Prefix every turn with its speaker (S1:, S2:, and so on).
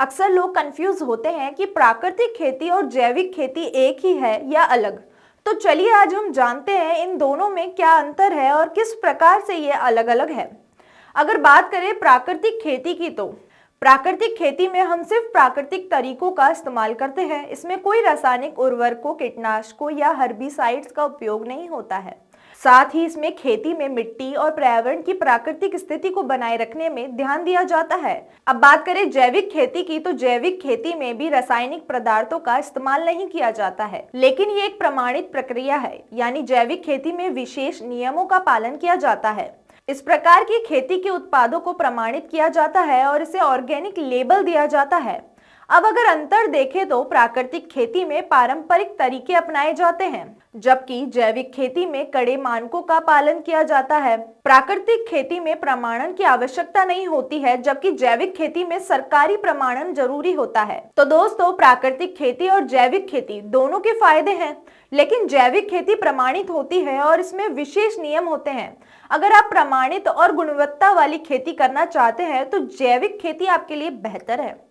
S1: अक्सर लोग कंफ्यूज होते हैं कि प्राकृतिक खेती और जैविक खेती एक ही है या अलग। तो चलिए आज हम जानते हैं इन दोनों में क्या अंतर है और किस प्रकार से ये अलग अलग है। अगर बात करें प्राकृतिक खेती की, तो प्राकृतिक खेती में हम सिर्फ प्राकृतिक तरीकों का इस्तेमाल करते हैं। इसमें कोई रासायनिक उर्वरकों, कीटनाशकों या हर्बिसाइड्स का उपयोग नहीं होता है। साथ ही इसमें खेती में मिट्टी और पर्यावरण की प्राकृतिक स्थिति को बनाए रखने में ध्यान दिया जाता है। अब बात करें जैविक खेती की, तो जैविक खेती में भी रासायनिक पदार्थों का इस्तेमाल नहीं किया जाता है, लेकिन ये एक प्रमाणित प्रक्रिया है। यानी जैविक खेती में विशेष नियमों का पालन किया जाता है। इस प्रकार की खेती के उत्पादों को प्रमाणित किया जाता है और इसे ऑर्गेनिक लेबल दिया जाता है। अब अगर अंतर देखें तो प्राकृतिक खेती में पारंपरिक तरीके अपनाए जाते हैं, जबकि जैविक खेती में कड़े मानकों का पालन किया जाता है। प्राकृतिक खेती में प्रमाणन की आवश्यकता नहीं होती है, जबकि जैविक खेती में सरकारी प्रमाणन जरूरी होता है। तो दोस्तों, प्राकृतिक खेती और जैविक खेती दोनों के फायदे हैं, लेकिन जैविक खेती प्रमाणित होती है और इसमें विशेष नियम होते हैं। अगर आप प्रमाणित और गुणवत्ता वाली खेती करना चाहते हैं तो जैविक खेती आपके लिए बेहतर है।